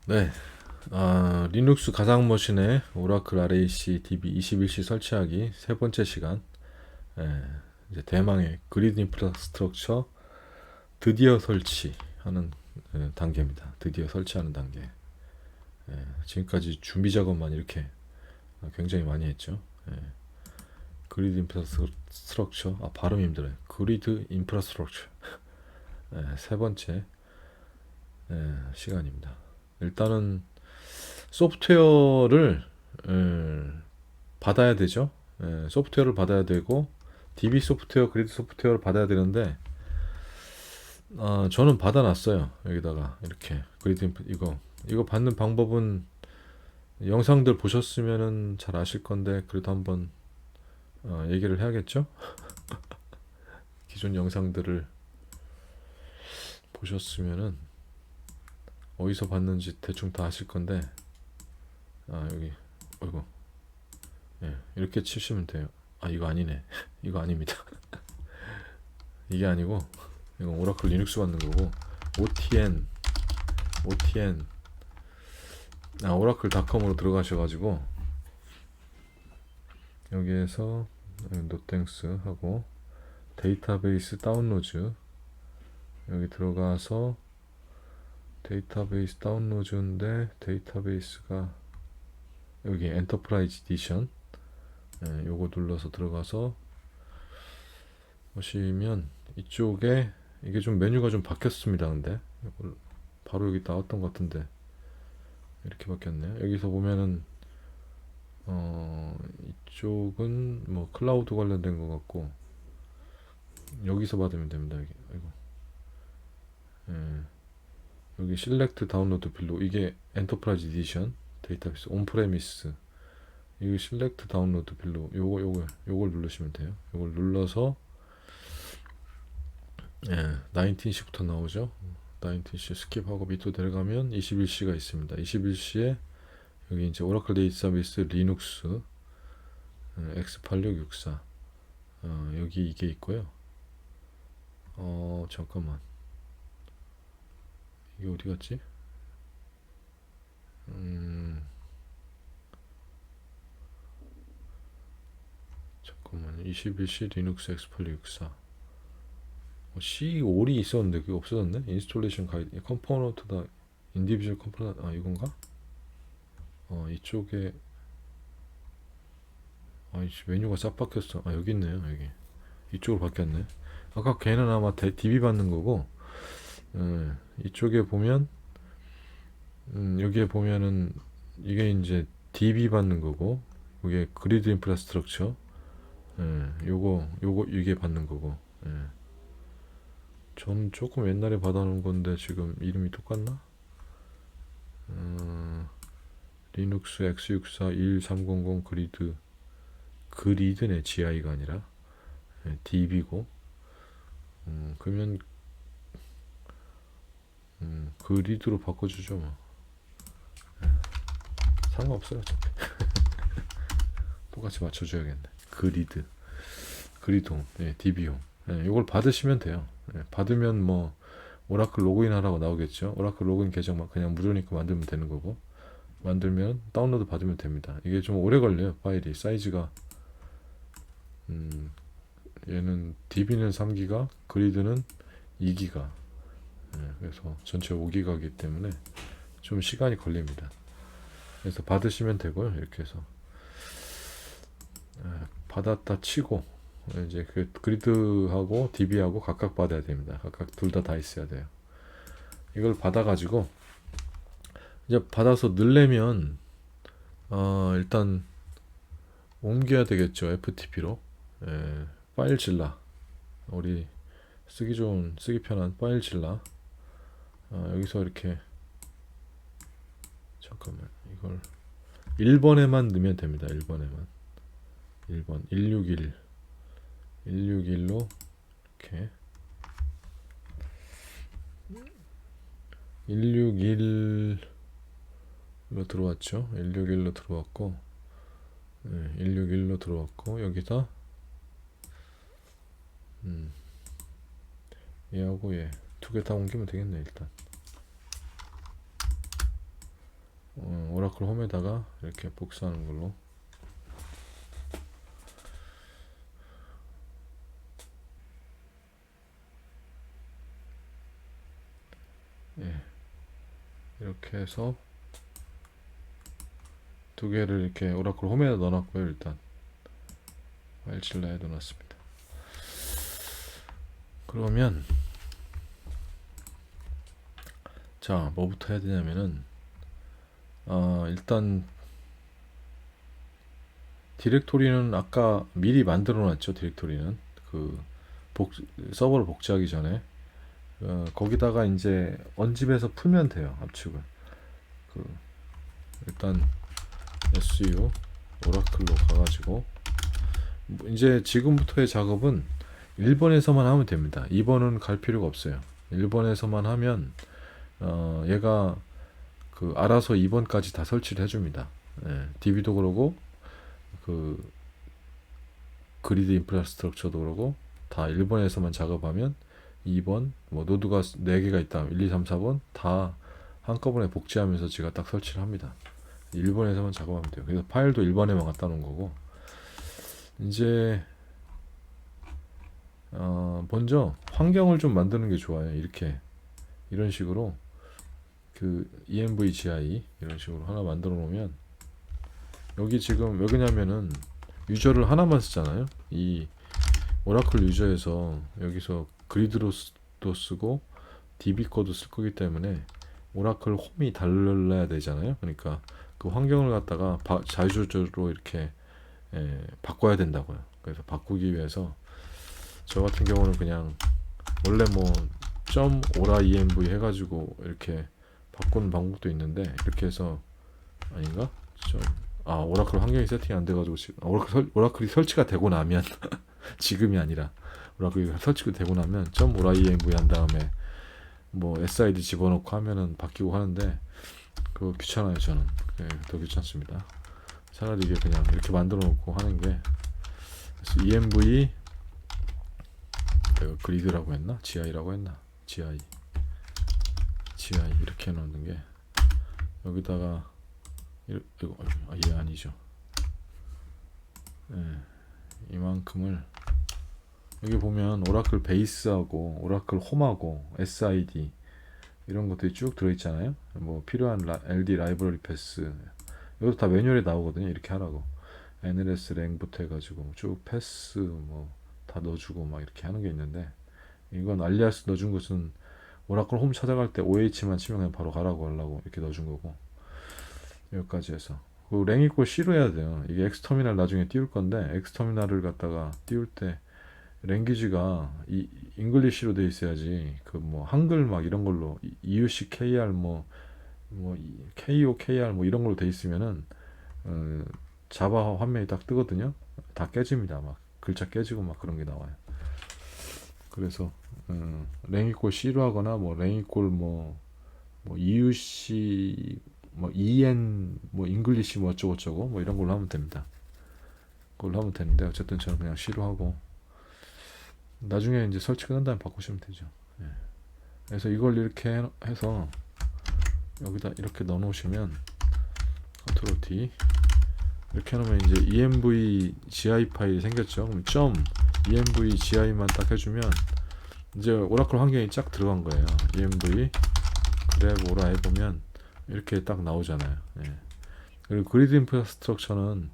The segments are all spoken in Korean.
네, 리눅스 가상머신에 오라클 RAC DB21C 설치하기 세 번째 시간. 예, 이제 대망의 그리드 인프라스트럭처 드디어 설치하는 단계입니다. 드디어 설치하는 단계. 지금까지 준비 작업만 이렇게 굉장히 많이 했죠. 예, 그리드 인프라스트럭처, 발음 힘들어요. 그리드 인프라스트럭처. 세 번째 시간입니다. 일단은 소프트웨어를 받아야 되죠. 소프트웨어를 받아야 되고 DB 소프트웨어, 그리드 소프트웨어를 받아야 되는데 저는 받아놨어요. 여기다가 이렇게 그리드 이거 받는 방법은 영상들 보셨으면은 잘 아실 건데 그래도 한번 얘기를 해야겠죠. 기존 영상들을 보셨으면은 어디서 봤는지 대충 다 아실 건데 여기 어이구 이렇게 치시면 돼요. 이거 아니네. 이거 아닙니다. 이게 아니고 이건 오라클 리눅스 받는 거고 OTN 오라클닷컴으로 들어가셔가지고 여기에서 노땡스 하고 데이터베이스 다운로드 여기 들어가서 데이터베이스 다운로드인데 데이터베이스가 여기 엔터프라이즈 에디션 요거 눌러서 들어가서 보시면 이쪽에 이게 좀 메뉴가 좀 바뀌었습니다. 근데 바로 여기 나왔던 것 같은데 이렇게 바뀌었네요. 여기서 보면은 이쪽은 뭐 클라우드 관련된 것 같고 여기서 받으면 됩니다. 여기 아이고. 여기 실렉트 다운로드 빌로 이게 엔터프라이즈 에디션 데이터베이스 온프레미스 이거 실렉트 다운로드 빌로 요걸 누르시면 돼요. 요걸 눌러서 19C부터 나오죠. 19C 스킵하고 밑으로 내려가면 21C가 있습니다. 21C에 여기 이제 오라클 데이터베이스 리눅스 X8664 여기 이게 있고요. 잠깐만 이게 어디 갔지? 잠깐만요. 21C 리눅스 X8664 C5이 있었는데 그게 없어졌네. 인스톨레이션 가이드 컴포넌트다 인디비주얼 컴포넌트 이건가? 이쪽에 메뉴가 싹 바뀌었어. 여기 있네요. 여기 이쪽으로 바뀌었네. 아까 걔는 아마 DB 받는 거고 이쪽에 보면 여기에 보면은 이게 이제 DB 받는 거고 이게 그리드 인프라스트럭처 요거 이게 받는 거고 저는 조금 옛날에 받아놓은 건데 지금 이름이 똑같나? 리눅스 X64 11300 그리드네. GI가 아니라 DB고 그러면 그리드로 바꿔주죠 뭐. 상관없어요 어차피. 똑같이 맞춰줘야겠네. 그리드홈 DB홈 이걸 받으시면 돼요. 받으면 뭐 오라클 로그인 하라고 나오겠죠. 오라클 로그인 계정 그냥 무료니까 만들면 되는 거고 만들면 다운로드 받으면 됩니다. 이게 좀 오래 걸려요. 파일이 사이즈가 얘는 DB는 3기가 그리드는 2기가 그래서 전체 5기가이기 때문에 좀 시간이 걸립니다. 그래서 받으시면 되고요. 이렇게 해서 받았다 치고 이제 그 그리드하고 DB하고 각각 받아야 됩니다. 각각 둘 다 있어야 돼요. 이걸 받아가지고 이제 받아서 넣으려면 일단 옮겨야 되겠죠. FTP로 파일질라 우리 쓰기 편한 파일질라 여기서 이렇게 잠깐만 이걸 1번에만 넣으면 됩니다. 1번에만 1번 161로 이렇게 161로 들어왔죠. 161로 들어왔고 161로 들어왔고 여기다 얘하고 얘 두 개 다 옮기면 되겠네. 일단 오라클 홈에다가 이렇게 복사하는 걸로. 예, 이렇게 해서 두 개를 이렇게 오라클 홈에다 넣어놨고요. 일단 파일칠러에 넣어놨습니다. 그러면 자, 뭐부터 해야 되냐면은 일단 디렉토리는 아까 미리 만들어 놨죠. 디렉토리는 그 서버를 복제하기 전에 거기다가 이제 언집에서 풀면 돼요. 압축을. 일단 su 오라클로 가가지고 이제 지금부터의 작업은 1번에서만 하면 됩니다. 2번은 갈 필요가 없어요. 1번에서만 하면 얘가 알아서 2번까지 다 설치를 해줍니다. DB도 그러고 그리드 인프라스트럭처도 그러고 다 1번에서만 작업하면 2번 뭐 노드가 4개가 있다 1, 2, 3, 4번 다 한꺼번에 복제하면서 제가 딱 설치를 합니다. 1번에서만 작업하면 돼요. 그래서 파일도 1번에만 갖다 놓은 거고 이제 먼저 환경을 좀 만드는 게 좋아요. 이런 식으로 envgi 이런 식으로 하나 만들어 놓으면 여기 지금 왜 그러냐면은 유저를 하나만 쓰잖아요. 이 오라클 유저에서 여기서 그리드로도 쓰고 DB 코드 쓸 거기 때문에 오라클 홈이 달라야 되잖아요. 그러니까 그 환경을 갖다가 자유조절로 이렇게 바꿔야 된다고요. 그래서 바꾸기 위해서 저 같은 경우는 그냥 원래 뭐 .ora env 해가지고 이렇게 바꾸는 방법도 있는데 이렇게 해서 아닌가? 오라클 환경이 세팅이 안 돼가지고 지금 오라클이 설치가 되고 나면 지금이 아니라 오라클이 설치가 되고 나면 .ora env 한 다음에 뭐 SID 집어넣고 하면은 바뀌고 하는데 그거 귀찮아요. 저는 더 귀찮습니다. 차라리 이게 그냥 이렇게 만들어 놓고 하는 게. 그래서 env 그리드라고 했나? GI라고 했나? GI 이렇게 해놓는 게 여기다가 이게 아니죠. 이만큼을 여기 보면 오라클 베이스하고 오라클 홈하고 SID 이런 것들이 쭉 들어있잖아요. 뭐 필요한 LD 라이브러리 패스 이것도 다 매뉴얼에 나오거든요. 이렇게 하라고 NLS 랭부터 해가지고 쭉 패스 뭐 다 넣어주고 막 이렇게 하는 게 있는데 이건 알리아스 넣어준 것은 오라클 홈 찾아갈 때 OH만 치면 그냥 바로 가라고 하려고 이렇게 넣어준 거고 여기까지 해서 랭 이퀄 C로 해야 돼요. 이게 엑스터미널 나중에 띄울 건데 엑스터미널을 갖다가 띄울 때 랭귀지가 잉글리시로 돼 있어야지 뭐 한글 막 이런 걸로 EUC KR 뭐 KO KR 뭐 이런 걸로 돼 있으면은 자바 화면이 딱 뜨거든요. 다 깨집니다. 막 글자 깨지고 막 그런 게 나와요. 그래서 랭 이퀄 C로 하거나 뭐 랭 이퀄 뭐 EUC 뭐 EN 뭐 잉글리시 뭐 어쩌고저쩌고 뭐 이런 걸로 하면 됩니다. 그걸로 하면 되는데 어쨌든 저는 그냥 C로 하고 나중에 이제 설치 끝난 다음에 바꾸시면 되죠. 그래서 이걸 이렇게 해서 여기다 이렇게 넣어 놓으시면 컨트롤 D 이렇게 해놓으면 이제 envgi 파일이 생겼죠. 그럼 .envgi만 딱 해주면 이제 오라클 환경이 쫙 들어간 거예요. env grep ora 해보면 이렇게 딱 나오잖아요. 그리고 그리드 인프라스트럭처는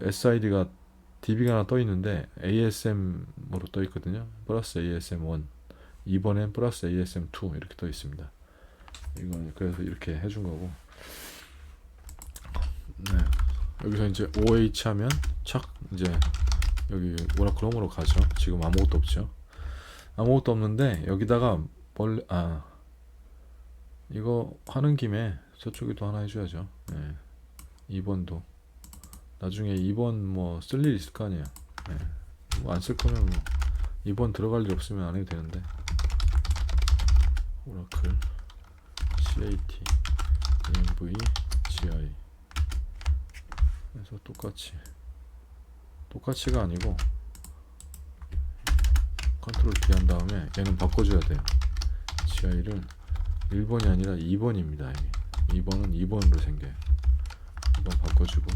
SID가 DB가 하나 떠 있는데 ASM으로 떠 있거든요. 플러스 ASM1 이번엔 플러스 ASM2 이렇게 떠 있습니다. 이건 그래서 이렇게 해준 거고. 여기서 이제 OH 하면 착 이제 여기 오라클 홈으로 가죠. 지금 아무것도 없죠. 아무것도 없는데 여기다가 이거 하는 김에 저쪽에도 하나 해줘야죠. 2번도 나중에 2번 뭐 쓸 일 있을 거 아니에요. 뭐 안 쓸 거면 뭐 2번 들어갈 일 없으면 안 해도 되는데 오라클 CAT env gi 그래서 똑같이가 아니고 컨트롤 D 한 다음에 얘는 바꿔줘야 돼요. gi를 1번이 아니라 2번입니다. 2번은 2번으로 생겨요. 이건 바꿔주고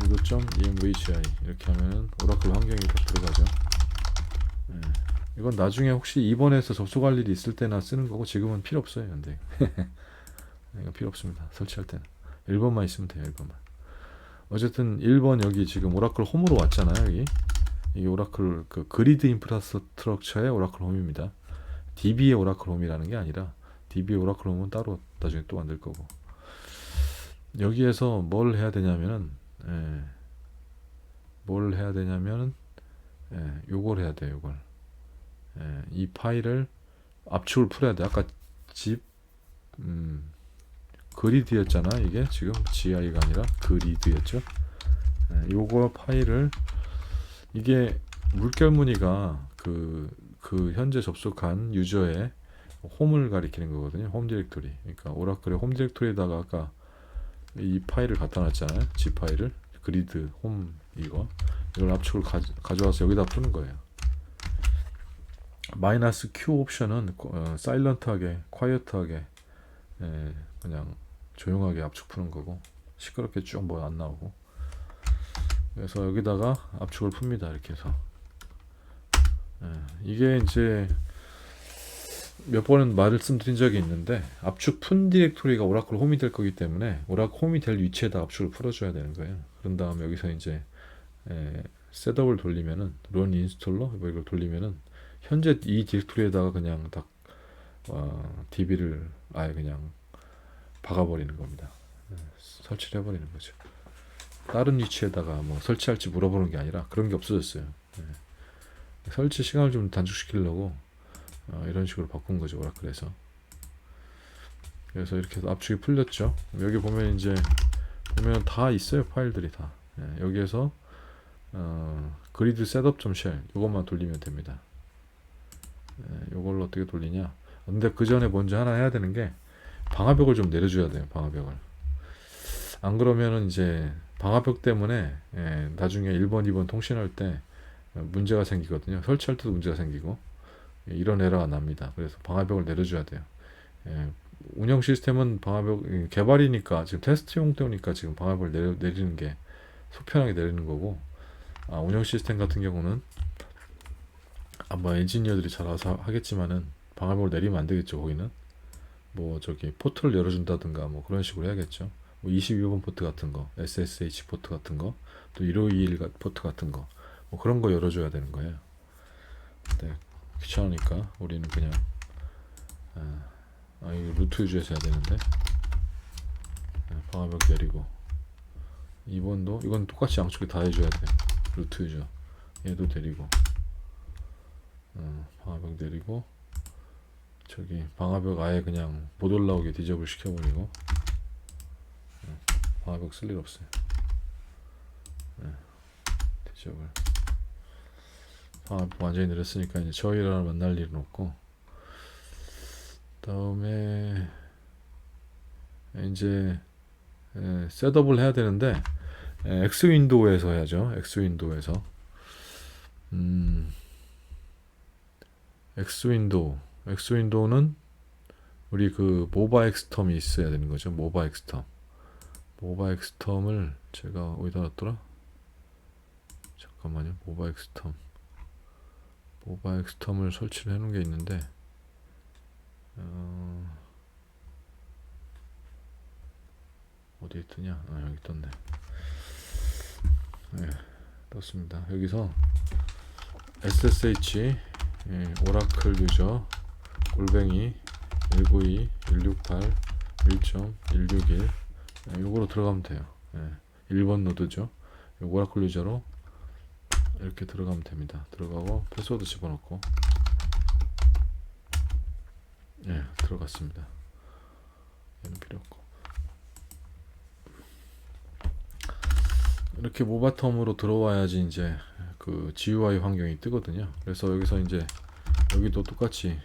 이거 점 envgi 이렇게 하면은 오라클 환경이 딱 들어가죠. 예. 이건 나중에 혹시 입원해서 접속할 일이 있을 때나 쓰는 거고 지금은 필요 없어요. 근데 이거 필요 없습니다. 설치할 때는 1번만 있으면 돼요. 1번만. 어쨌든 1번 여기 지금 오라클 홈으로 왔잖아요. 여기 이게 오라클 그 그리드 인프라스트럭처의 오라클 홈입니다. DB의 오라클 홈이라는 게 아니라 DB의 오라클 홈은 따로 나중에 또 만들 거고 여기에서 뭘 해야 되냐면은 뭘 해야 되냐면은 요걸 해야 돼요. 요걸 이 파일을 압축을 풀어야 돼. 아까 집 그리드였잖아. 이게 지금 GI가 아니라 그리드였죠. 요거 파일을 이게 물결 무늬가 그 현재 접속한 유저의 홈을 가리키는 거거든요. 홈 디렉토리. 그러니까 오라클의 홈 디렉토리에다가 아까 이 파일을 갖다 놨잖아요. G 파일을 그리드 홈 이걸 압축을 가져와서 여기다 푸는 거예요. 마이너스 Q 옵션은 사일런트하게, 콰이어트하게 그냥 조용하게 압축 푸는 거고 시끄럽게 쭉 뭐 안 나오고 그래서 여기다가 압축을 풉니다. 이렇게 해서 이게 이제 몇 번은 말씀드린 적이 있는데 압축 푼 디렉토리가 오라클 홈이 될 거기 때문에 오라클 홈이 될 위치에다 압축을 풀어줘야 되는 거예요. 그런 다음에 여기서 이제 셋업을 돌리면은 런 인스톨러 이걸 돌리면은 현재 이 디렉토리에다가 그냥 딱 DB를 아예 그냥 박아버리는 겁니다. 설치를 해버리는 거죠. 다른 위치에다가 뭐 설치할지 물어보는 게 아니라 그런 게 없어졌어요. 설치 시간을 좀 단축시키려고 이런 식으로 바꾼 거죠. 오라클에서. 그래서 이렇게 해서 압축이 풀렸죠. 여기 보면 이제 보면 다 있어요. 파일들이 다. 여기에서 그리드 셋업.쉘 이것만 돌리면 됩니다. 이걸로 어떻게 돌리냐. 근데 그 전에 먼저 하나 해야 되는 게 방화벽을 좀 내려줘야 돼요. 방화벽을. 안 그러면은 이제 방화벽 때문에 나중에 1번, 2번 통신할 때 문제가 생기거든요. 설치할 때도 문제가 생기고 이런 에러가 납니다. 그래서 방화벽을 내려줘야 돼요. 운영 시스템은 방화벽 개발이니까 지금 테스트용 때니까 지금 방화벽을 내리는 게 속편하게 내리는 거고 운영 시스템 같은 경우는 아마 엔지니어들이 잘 알아서 하겠지만은 방화벽을 내리면 안 되겠죠. 거기는 뭐 저기 포트를 열어준다든가 뭐 그런 식으로 해야겠죠. 뭐 22번 포트 같은 거, SSH 포트 같은 거, 또 1521 포트 같은 거, 뭐 그런 거 열어줘야 되는 거예요. 네, 귀찮으니까 우리는 그냥 이거 루트 유저에서 해야 되는데 방화벽 내리고 2번도 이건 똑같이 양쪽에 다 해줘야 돼. 루트 유저 얘도 내리고 방화벽 내리고 저기 방화벽 아예 그냥 못 올라오게 디저블 시켜버리고 방화벽 쓸 일 없어요. 디저블 방화벽 완전히 내렸으니까 이제 저희랑 만날 일은 없고 다음에 이제 셋업을 해야 되는데 X 윈도우에서 해야죠. X 윈도우에서 X 윈도우는 우리 그 모바 엑스텀이 있어야 되는 거죠. 모바 엑스텀을 제가 어디다 놨더라? 잠깐만요. 모바 엑스텀을 설치를 해놓은 게 있는데 어디에 뜨냐? 여기 떴네. 떴습니다. 여기서 SSH 오라클 유저 골뱅이 192.168.1.161 요거로 들어가면 돼요. 1번 노드죠. 오라클 유저로 이렇게 들어가면 됩니다. 들어가고 패스워드 집어넣고 들어갔습니다. 얘는 필요 없고 이렇게 모바텀으로 들어와야지 이제 그 GUI 환경이 뜨거든요. 그래서 여기서 이제 여기도 똑같이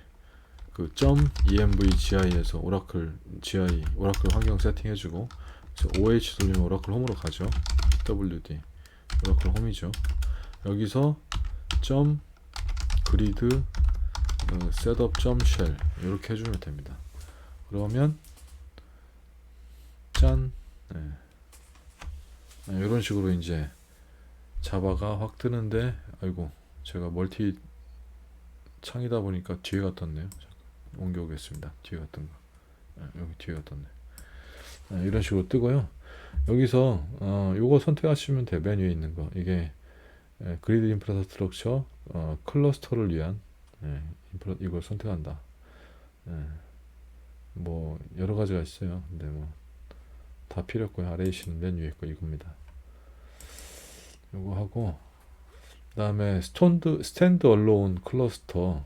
그 .envgi에서 오라클 GI 오라클 환경 세팅해주고 OH 돌리면 오라클 홈으로 가죠. pwd 오라클 홈이죠. 여기서 .grid setup.shell 이렇게 해주면 됩니다. 그러면 짠 이런 식으로 이제 자바가 확 뜨는데, 아이고, 제가 멀티 창이다 보니까 뒤에가 떴네요. 잠깐 옮겨오겠습니다. 뒤에가 뜬 거. 여기 뒤에가 떴네. 이런 식으로 뜨고요. 여기서 요거 선택하시면 돼요. 맨 위에 있는 거. 이게 그리드 인프라스트럭처 클러스터를 위한 이걸 선택한다. 뭐 여러 가지가 있어요. 근데 뭐 다 필요 없고요. RAC는 맨 위에 있고 이겁니다. 요거 하고 그다음에 스탠드 얼론 클러스터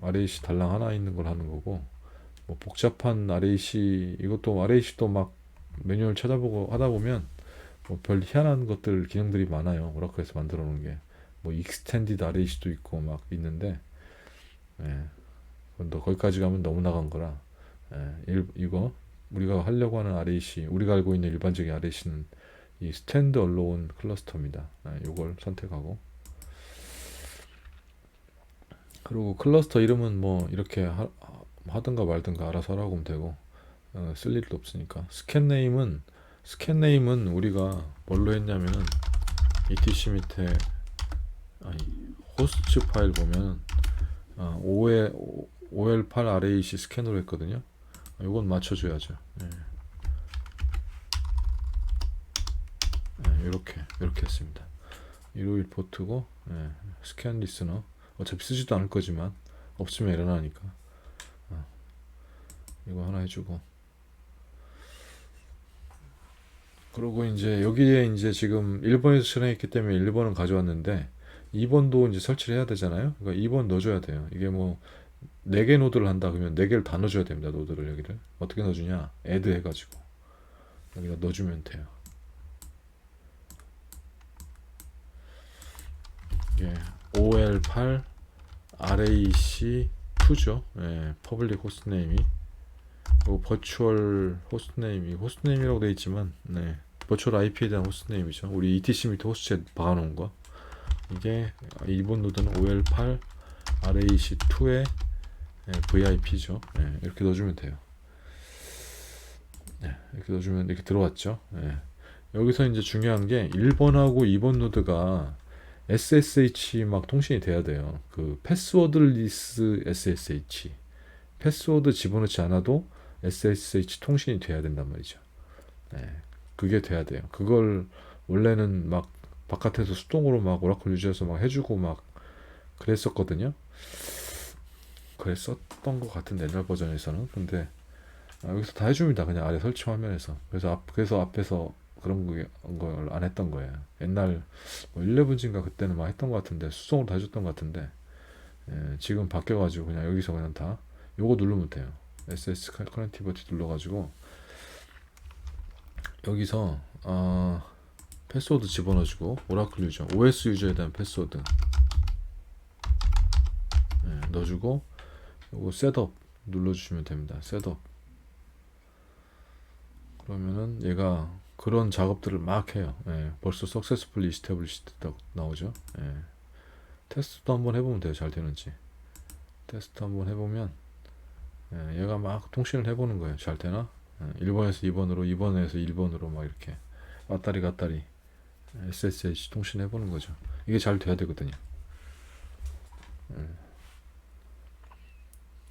RAC 달랑 하나 있는 걸 하는 거고, 뭐 복잡한 RAC 이것도 RAC도 막 매뉴얼 찾아보고 하다 보면 뭐 별 희한한 것들 기능들이 많아요. 오라클에서 만들어 놓은 게 뭐 익스텐디드 RAC도 있고 막 있는데, 또 거기까지 가면 너무 나간 거라 이거 우리가 하려고 하는 RAC, 우리가 알고 있는 일반적인 RAC는 이 스탠드 얼론 클러스터입니다. 이걸 선택하고, 그리고 클러스터 이름은 뭐 이렇게 하든가 말든가 알아서 하라고 하면 되고, 쓸 일도 없으니까. 스캔 네임은 우리가 뭘로 했냐면은 etc 밑에 호스트 파일 보면 OL8 RAC 스캔으로 했거든요. 이건 맞춰줘야죠. 이렇게 했습니다. 151 포트고, 스캔 리스너 어차피 쓰지도 않을 거지만 없으면 일어나니까 이거 하나 해주고, 그리고 이제 여기에 이제 지금 1번에서 실행했기 때문에 1번은 가져왔는데 2번도 이제 설치를 해야 되잖아요. 그러니까 2번 넣어줘야 돼요. 이게 뭐 4개 노드를 한다 그러면 4개를 다 넣어줘야 됩니다. 노드를 여기를 어떻게 넣어주냐, add 해가지고 여기다 넣어주면 돼요. 이게 OL8 RAC2죠. 퍼블릭 호스트네임이, 그리고 버추얼 호스트네임이 호스트네임이라고 되어 있지만 버추얼 IP에 대한 호스트네임이죠. 우리 etc 밑에 호스트에 박아놓은 거. 이게 이번 노드는 OL8 RAC2의 VIP죠. 이렇게 넣어주면 돼요. 이렇게 넣어주면 이렇게 들어왔죠. 여기서 이제 중요한 게 1번하고 2번 노드가 SSH 막 통신이 돼야 돼요. 그 패스워드리스 SSH, 패스워드 집어넣지 않아도 SSH 통신이 돼야 된단 말이죠. 그게 돼야 돼요. 그걸 원래는 막 바깥에서 수동으로 막 오라클 유저에서 막 해주고 막 그랬었거든요. 그랬었던 것 같은데 옛날 버전에서는. 근데 여기서 다 해줍니다. 그냥 아래 설치 화면에서. 그래서 앞에서 그런 걸 안 했던 거예요. 옛날 뭐 11인가 그때는 막 했던 것 같은데, 수동으로 다 해줬던 것 같은데, 지금 바뀌어가지고 그냥 여기서 그냥 다 요거 누르면 돼요. SS 커넥티비티 눌러가지고 여기서 패스워드 집어넣어주고, 오라클 유저, OS 유저에 대한 패스워드 넣어주고, 요거 셋업 눌러주시면 됩니다. 셋업. 그러면은 얘가 그런 작업들을 막 해요. 벌써 successfully established 나오죠. 테스트도 한번 해보면 돼요. 잘 되는지. 테스트 한번 해보면 얘가 막 통신을 해보는 거예요. 잘 되나? 1번에서 2번으로, 2번에서 1번으로 막 이렇게 왔다리 갔다리 SSH 통신 해보는 거죠. 이게 잘 돼야 되거든요.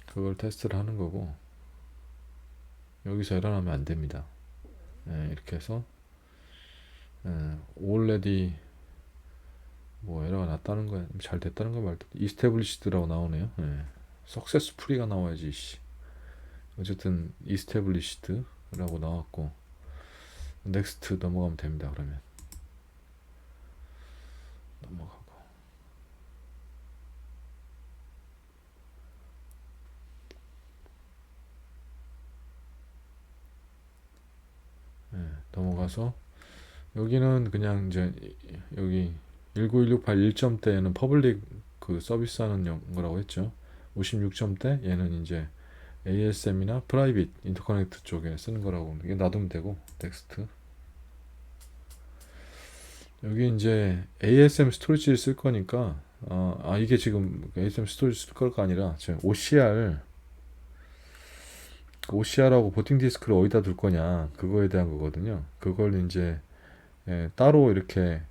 그걸 테스트를 하는 거고, 여기서 에러 나면 안 됩니다. 이렇게 해서 already 뭐 에러가 났다는 거야, 잘 됐다는 거 말도, established,라고 나오네요. successfully가 나와야지. 어쨌든 established,라고 나왔고, next 넘어가면 됩니다. 그러면 넘어가고, 넘어가서 여기는 그냥 이제 여기 19168 1점대에는 퍼블릭 그 서비스 하는 거라고 했죠. 56점대 얘는 이제 ASM이나 프라이빗 인터커넥트 쪽에 쓰는 거라고, 이게 놔두면 되고, 넥스트. 여기 이제 ASM 스토리지를 쓸 거니까 이게 지금 ASM 스토리지 쓸 거가 아니라 지금 OCR하고 보팅 디스크를 어디다 둘 거냐, 그거에 대한 거거든요. 그걸 이제 따로 이렇게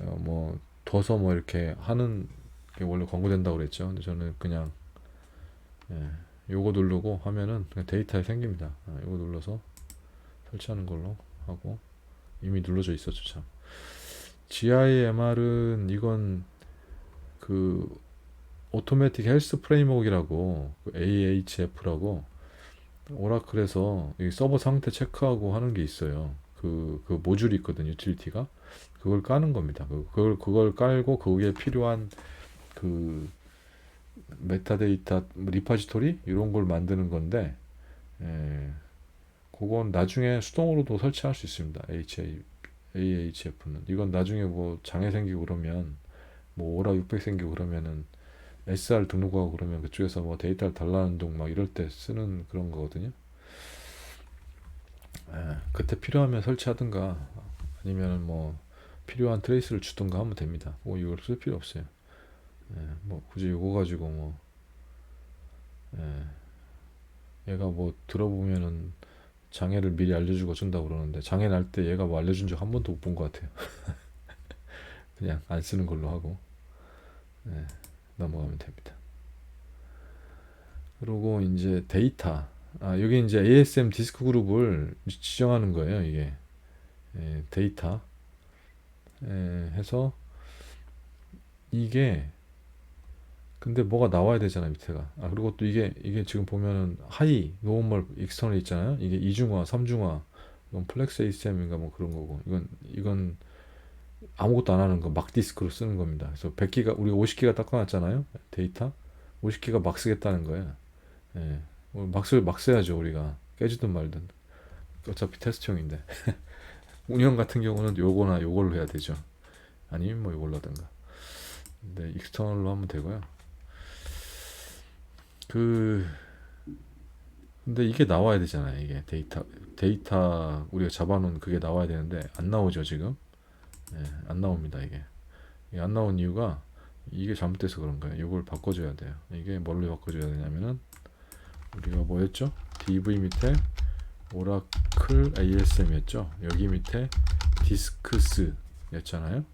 뭐 둬서 뭐 이렇게 하는 게 원래 권고된다고 그랬죠. 근데 저는 그냥 예, 요거 누르고 하면은 그냥 데이터에 생깁니다. 요거 눌러서 설치하는 걸로 하고 이미 눌러져 있었죠 참. GIMR은 이건 그 오토매틱 헬스 프레임워크라고 AHF라고 오라클에서 이 서버 상태 체크하고 하는 게 있어요. 그 모듈이 있거든요, 유틸리티가. 그걸 까는 겁니다. 그걸 깔고 거기에 필요한 그 메타데이터 리파지토리 이런 걸 만드는 건데, 예, 그건 나중에 수동으로도 설치할 수 있습니다. AHF는 이건 나중에 뭐 장애 생기고 그러면 뭐 오라 600 생기고 그러면은 SR 등록하고 그러면 그쪽에서 뭐 데이터를 달라는 둥 막 이럴 때 쓰는 그런 거거든요. 그때 필요하면 설치하든가 아니면 뭐 필요한 트레이스를 주든가 하면 됩니다. 뭐 이걸 쓸 필요 없어요. 뭐 굳이 이거 가지고 뭐 얘가 뭐 들어보면은 장애를 미리 알려주고 준다고 그러는데 장애 날 때 얘가 뭐 알려준 적 한 번도 못 본 것 같아요. 그냥 안 쓰는 걸로 하고 넘어가면 됩니다. 그리고 이제 데이터 여기 이제 ASM 디스크 그룹을 지정하는 거예요. 이게 데이터 해서 이게 근데 뭐가 나와야 되잖아요 밑에가. 그리고 또 이게 지금 보면은 하이 노멀 익스터널 있잖아요. 이게 이중화 삼중화 이건 플렉스 ASM인가 뭐 그런 거고 이건 아무것도 안 하는 거 막 디스크로 쓰는 겁니다. 그래서 100기가 우리 50기가 닦아놨잖아요 데이터 50기가 막 쓰겠다는 거예요. 막 써야죠 우리가 깨지든 말든 어차피 테스트용인데 운영 같은 경우는 요거나 요걸로 해야 되죠. 아니면 뭐 요걸로 하든가. 근데 익스터널로 하면 되고요. 그 근데 이게 나와야 되잖아요. 이게 데이터 우리가 잡아놓은 그게 나와야 되는데 안 나오죠 지금. 안 나옵니다 이게 안 나온 이유가 이게 잘못돼서 그런 거예요. 이걸 바꿔줘야 돼요. 이게 뭘로 바꿔줘야 되냐면은 우리가 뭐였죠? DV 밑에 오라클 ASM이었죠. 여기 밑에 디스크스였잖아요.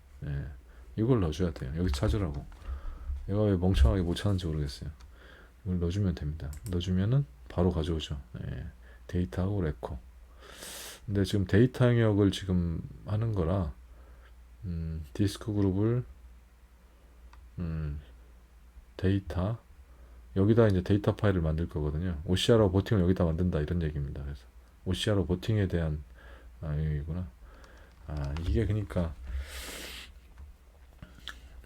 이걸 넣어줘야 돼요. 여기 찾으라고. 얘가 왜 멍청하게 못 찾는지 모르겠어요. 이걸 넣어주면 됩니다. 넣어주면은 바로 가져오죠. 데이터하고 레코. 근데 지금 데이터 영역을 지금 하는 거라 디스크 그룹을 데이터 여기다 이제 데이터 파일을 만들 거거든요. OCR하고 버팅을 여기다 만든다 이런 얘기입니다. 그래서 OCR하고 버팅에 대한 여기구나. 이게 그러니까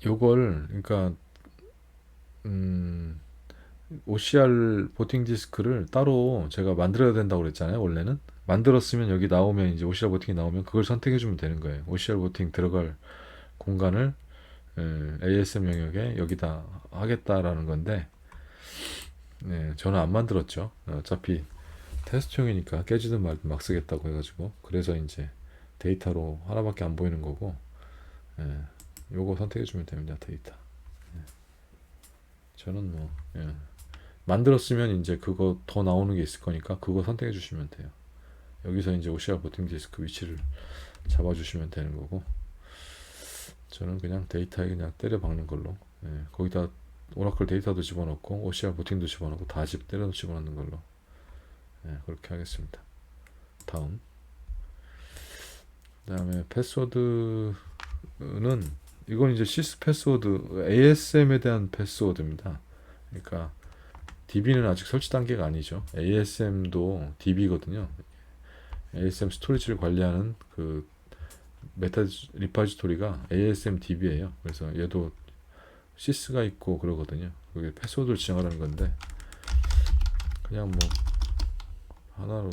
요걸 그러니까 OCR 보팅 디스크를 따로 제가 만들어야 된다고 그랬잖아요. 원래는 만들었으면 여기 나오면 이제 OCR 보팅이 나오면 그걸 선택해 주면 되는 거예요. OCR 보팅 들어갈 공간을 ASM 영역에 여기다 하겠다라는 건데 저는 안 만들었죠. 어차피 테스트용이니까 깨지든 말든 막 쓰겠다고 해가지고 그래서 이제 데이터로 하나밖에 안 보이는 거고 요거 선택해 주면 됩니다. 데이터. 저는 뭐 만들었으면 이제 그거 더 나오는 게 있을 거니까 그거 선택해 주시면 돼요. 여기서 이제 OCR 버팅 디스크 위치를 잡아 주시면 되는 거고 저는 그냥 데이터에 그냥 때려 박는 걸로 거기다 오라클 데이터도 집어넣고 OCR 버팅도 집어넣고 다 때려 집어넣는 걸로 그렇게 하겠습니다. 다음 그 다음에 패스워드는 이건 이제 시스 패스워드 ASM에 대한 패스워드입니다. 그러니까 DB는 아직 설치 단계가 아니죠. ASM도 DB거든요. ASM 스토리지를 관리하는 그 메타 리파지토리가 ASM DB예요. 그래서 얘도 시스가 있고 그러거든요. 그게 패스워드를 지정하라는 건데 그냥 뭐 하나로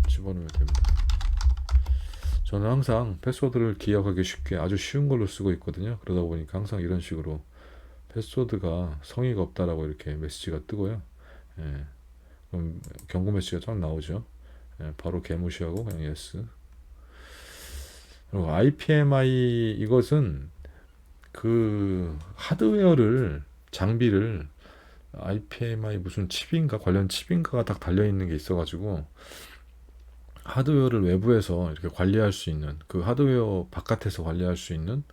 집어넣으면 됩니다. 저는 항상 패스워드를 기억하기 쉽게 아주 쉬운 걸로 쓰고 있거든요. 그러다 보니까 항상 이런 식으로 패스워드가 성의가 없다라고 이렇게 메시지가 뜨고요. 그럼 경고 메시지가 쫙 나오죠. 바로 개무시하고 그냥 yes. 그리고 IPMI 이것은 그 하드웨어를 장비를 IPMI 무슨 칩인가 관련 칩인가가 딱 달려 있는 게 있어가지고 하드웨어를 외부에서 이렇게 관리할 수 있는, 그 하드웨어 바깥에서 관리할 수 있는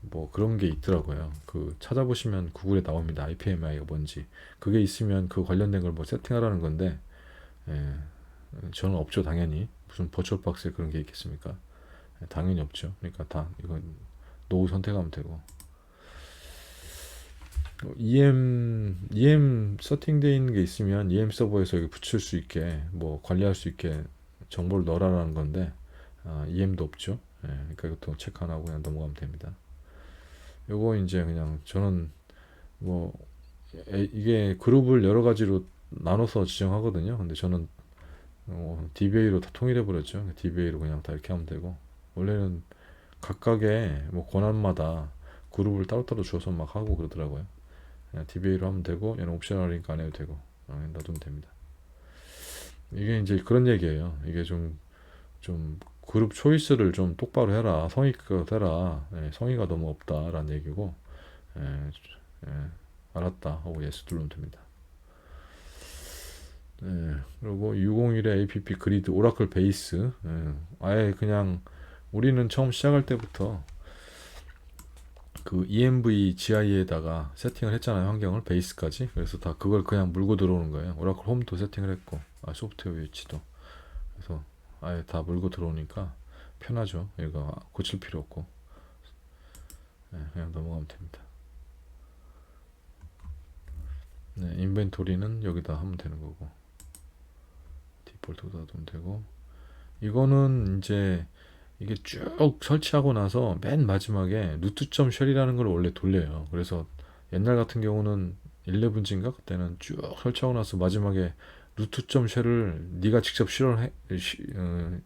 뭐 그런 게 있더라고요. 그 찾아보시면 구글에 나옵니다. IPMI가 뭔지. 그게 있으면 그 관련된 걸 뭐 세팅하라는 건데, 예, 저는 없죠, 당연히. 무슨 버추얼 박스에 그런 게 있겠습니까? 예, 당연히 없죠. 그러니까 다 이건 노후 선택하면 되고. EM 세팅되어 있는 게 있으면 EM 서버에서 여기 붙일 수 있게, 뭐 관리할 수 있게 정보를 넣으라는 건데, EM도 없죠. 예, 그러니까 이것도 체크 안 하고 그냥 넘어가면 됩니다. 요거 이제 그냥 저는 뭐 이게 그룹을 여러 가지로 나눠서 지정하거든요. 근데 저는 DBA로 다 통일해 버렸죠. DBA로 그냥 다 이렇게 하면 되고, 원래는 각각의 뭐 권한마다 그룹을 따로따로 주어서 막 하고 그러더라고요. 그냥 DBA로 하면 되고, 얘는 옵셔널이니까 안 해도 되고, 놔두면 됩니다. 이게 이제 그런 얘기예요. 이게 좀 그룹 초이스를 좀 똑바로 해라, 성의껏 해라. 예, 성의가 너무 없다라는 얘기고, 예, 예, 알았다 하고 예스 누르면 됩니다. 예, 그리고 601의 APP 그리드 오라클 베이스, 예, 아예 그냥 우리는 처음 시작할 때부터 그 ENV GI에다가 세팅을 했잖아요. 환경을 베이스까지. 그래서 다 그걸 그냥 물고 들어오는 거예요. 오라클 홈도 세팅을 했고, 소프트웨어 위치도. 그래서 아예 다 물고 들어오니까 편하죠. 얘가 고칠 필요 없고, 예, 그냥 넘어가면 됩니다. 네, 인벤토리는 여기다 하면 되는 거고, 디폴트로 놔두면 되고, 이거는 이제 이게 쭉 설치하고 나서 맨 마지막에 루트.쉘이라는 걸 원래 돌려요. 그래서 옛날 같은 경우는 11G인가 그때는 쭉 설치하고 나서 마지막에 루트.쉘을 네가 직접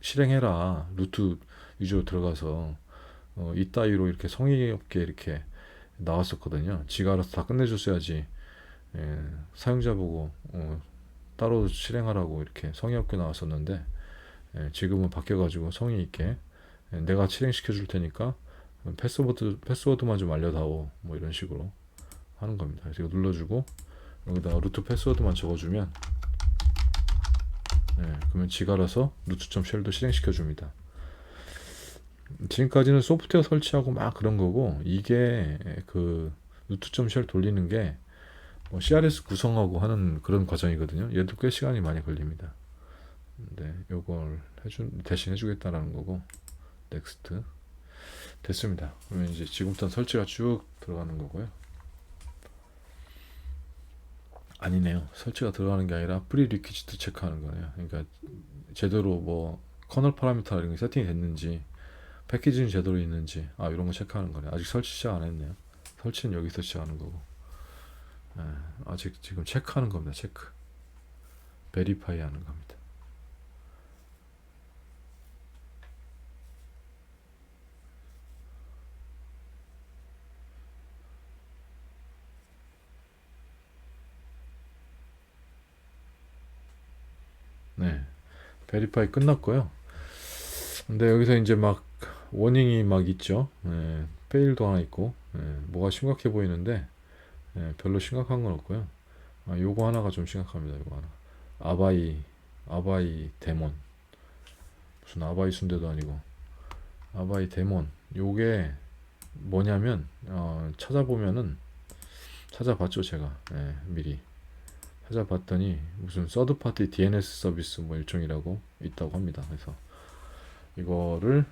실행해라. 루트 위주로 들어가서 이 따위로 이렇게 성의 없게 이렇게 나왔었거든요. 지가 알아서 다 끝내줬어야지. 예, 사용자 보고 따로 실행하라고 이렇게 성의 없게 나왔었는데, 예, 지금은 바뀌어가지고 성의 있게, 예, 내가 실행시켜 줄 테니까 패스워드만 좀 알려다오, 뭐 이런 식으로 하는 겁니다. 그래서 이거 눌러주고 여기다가 루트 패스워드만 적어주면, 예, 그러면 지가 알아서 루트.쉘도 실행시켜 줍니다. 지금까지는 소프트웨어 설치하고 막 그런 거고, 이게 그 루트.쉘 돌리는 게 뭐 CRS 구성하고 하는 그런 과정이거든요. 얘도 꽤 시간이 많이 걸립니다. 네, 요걸 대신 해주겠다라는 거고, 넥스트 됐습니다. 그러면 이제 지금부터 설치가 쭉 들어가는 거고요. 아니네요. 설치가 들어가는 게 아니라 프리 리퀴지트 체크하는 거네요. 그러니까 제대로 뭐 커널 파라미터 이런 게 세팅이 됐는지, 패키지는 제대로 있는지, 이런 거 체크하는 거네요. 아직 설치 시작 안 했네요. 설치는 여기서 시작하는 거고, 예, 아직 지금 체크하는 겁니다. 체크, 베리파이 하는 겁니다. 네, 베리파이 끝났고요. 근데 여기서 이제 막 워닝이 막 있죠. 예, 페일도 하나 있고, 예, 뭐가 심각해 보이는데, 예, 별로 심각한 건 없고요. 요거 하나가 좀 심각합니다. 요거 하나. 아바이 데몬. 무슨 아바이 순대도 아니고 아바이 데몬. 요게 뭐냐면, 찾아보면은, 찾아봤죠 제가. 예, 미리 찾아봤더니 무슨 서드 파티 DNS 서비스 뭐 일종이라고 있다고 합니다. 그래서 이거를,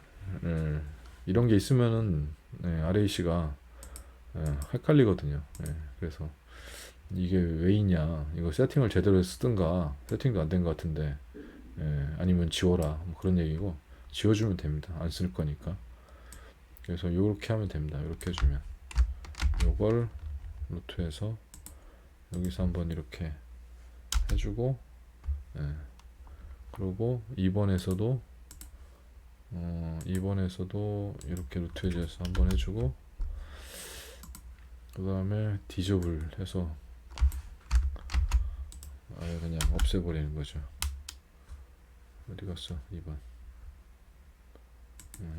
예, 이런 게 있으면은, RAC가 헷갈리거든요. 예, 그래서 이게 왜 있냐, 이거 세팅을 제대로 쓰든가, 세팅도 안 된 것 같은데, 아니면 지워라, 뭐 그런 얘기고, 지워주면 됩니다. 안 쓸 거니까. 그래서 이렇게 하면 됩니다. 이렇게 해주면, 요걸 루트에서 여기서 한번 이렇게 해주고, 예, 그리고 2번에서도 이렇게 루트에서 한번 해주고, 그 다음에 디저블 해서 아예 그냥 없애버리는 거죠. 어디 갔어? 2번.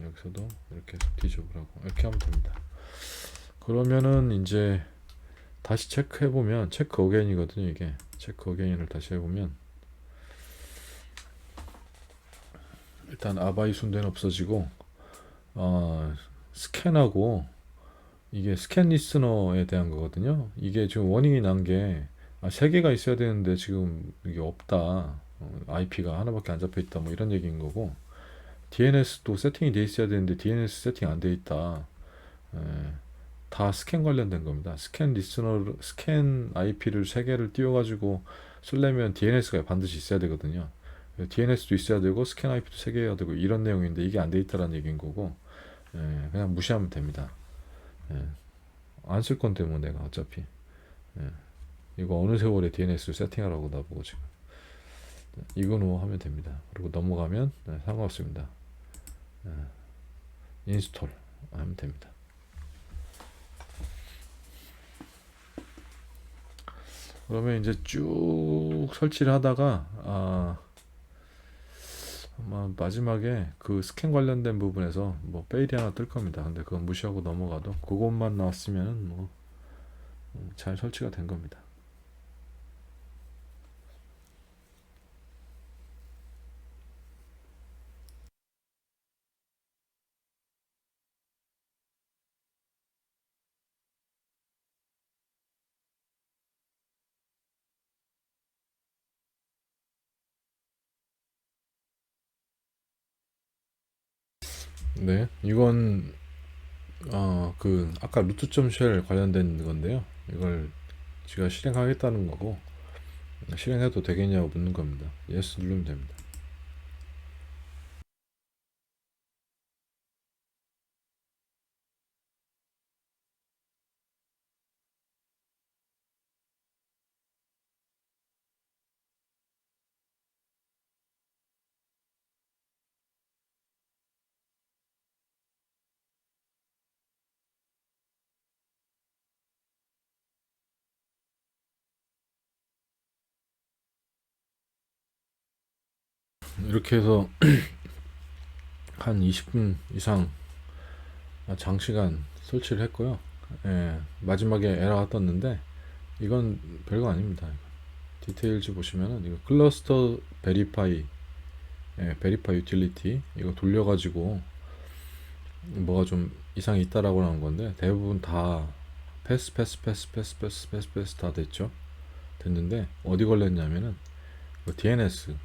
여기서도 이렇게 해서 디저블하고 이렇게 하면 됩니다. 그러면은 이제 다시 체크해보면, 체크 어게인이거든요. 이게 체크 어게인을 다시 해보면, 일단 아바이 순대는 없어지고 어, 스캔하고 이게 스캔 리스너에 대한 거거든요. 이게 지금 워닝이 난 게, 세 개가 있어야 되는데 지금 이게 없다. IP가 하나밖에 안 잡혀 있다. 뭐 이런 얘기인 거고, DNS도 세팅이 돼 있어야 되는데 DNS 세팅 안 돼 있다. 예, 다 스캔 관련된 겁니다. 스캔 리스너, 스캔 IP를 세 개를 띄워가지고 쓰려면 DNS가 반드시 있어야 되거든요. DNS도 있어야 되고 스캔 IP도 세 개 해야 되고 이런 내용인데 이게 안 돼 있다라는 얘기인 거고, 그냥 무시하면 됩니다. 예. 안 쓸 건데 뭐 내가 어차피 이거 어느 세월에 DNS 세팅하라고 나보고 지금 이거로 하면 됩니다. 그리고 넘어가면 상관없습니다. 인스톨 하면 됩니다. 그러면 이제 쭉 설치를 하다가 아마 마지막에 그 스캔 관련된 부분에서 뭐 페일이 하나 뜰 겁니다. 근데 그건 무시하고 넘어가도 그것만 나왔으면 뭐 잘 설치가 된 겁니다. 네, 이건 그 아까 루트.쉘 관련된 건데요. 이걸 제가 실행하겠다는 거고, 실행해도 되겠냐고 묻는 겁니다. yes 누르면 됩니다. 이렇게 해서 한 20분 이상 장시간 설치를 했고요. 마지막에 에러가 떴는데 이건 별거 아닙니다. 디테일즈 보시면은 이거 클러스터 베리파이, 베리파이 유틸리티 이거 돌려가지고 뭐가 좀 이상이 있다라고 하는 건데, 대부분 다 패스 다 됐죠. 됐는데 어디 걸렸냐면은 DNS,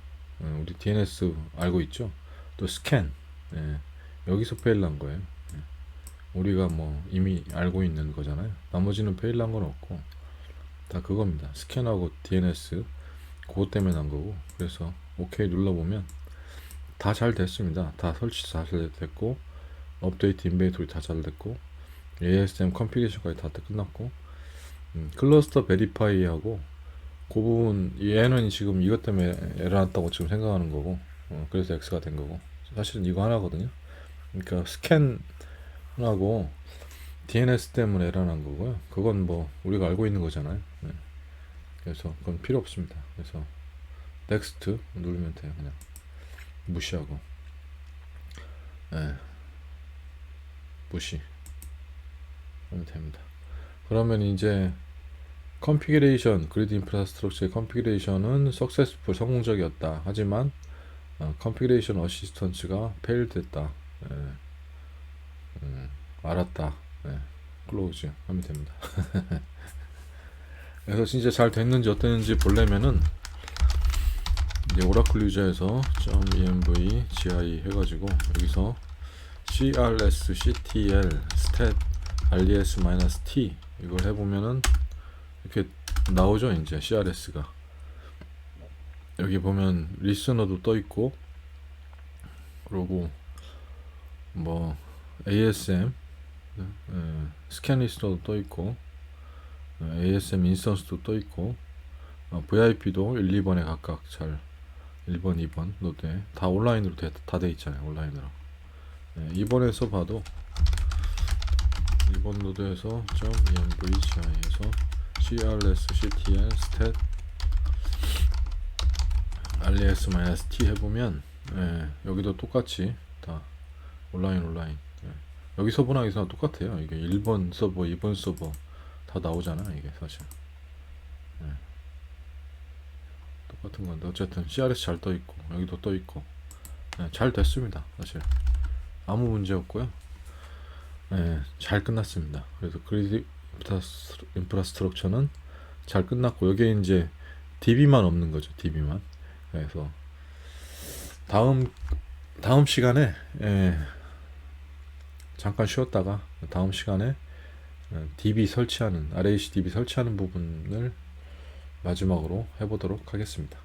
우리 DNS 알고 있죠. 또 스캔, 여기서 페일 난 거예요. 우리가 뭐 이미 알고 있는 거잖아요. 나머지는 페일 난 건 없고 다 그겁니다. 스캔하고 DNS 그것 때문에 난 거고, 그래서 OK 눌러보면 다 잘 됐습니다. 다 설치 잘 됐고, 업데이트 인벤토리 다 잘 됐고, ASM 컴피레이션까지 다 끝났고, 클러스터 베리파이하고 그 부분, 얘는 지금 이것 때문에 에러 났다고 지금 생각하는 거고, 그래서 X가 된 거고, 사실은 이거 하나거든요. 그러니까 스캔하고 DNS 때문에 에러 난 거고요. 그건 뭐 우리가 알고 있는 거잖아요. 그래서 그건 필요 없습니다. 그래서 넥스트 누르면 돼요. 그냥 무시하고, 예, 무시 하면 됩니다. 그러면 이제 컨피그레이션, 그리드 인프라스트럭처의 컨피그레이션은 석세스풀, 성공적이었다. 하지만 컨피그레이션 어시스턴츠가 페일 됐다. 예, 알았다. 예, 클로즈 하면 됩니다. 그래서 진짜 잘 됐는지 어땠는지 보려면은 이제 오라클 유저에서 .env gi 해가지고 여기서 crs ctl stat res-t 이걸 해보면은 이렇게 나오죠. 이제 CRS가 여기 보면 리스너도 떠 있고, 그리고 뭐 ASM 스캔 리스너도 떠 있고, ASM 인스턴스도 떠 있고, VIP도 1, 2번에 각각 잘 1번, 2번 노드에 다 온라인으로 다 돼 있잖아요. 온라인으로. 2번에서 봐도 2번 노드에서 .envci에서 crs ctl stat res-t 해보면 여기도 똑같이 다 온라인, 여기 서버나 여기 서버 똑같아요. 이게 1번 서버, 2번 서버 다 나오잖아. 이게 사실 똑같은 건데 어쨌든 CRS 잘 떠있고 여기도 떠있고 잘 됐습니다. 사실 아무 문제 없고요. 잘 끝났습니다. 그래서 그리드 인프라스트럭처는 잘 끝났고 여기에 이제 DB만 없는 거죠. DB만. 그래서 다음 시간에 잠깐 쉬었다가 다음 시간에 DB 설치하는 RAC DB 설치하는 부분을 마지막으로 해보도록 하겠습니다.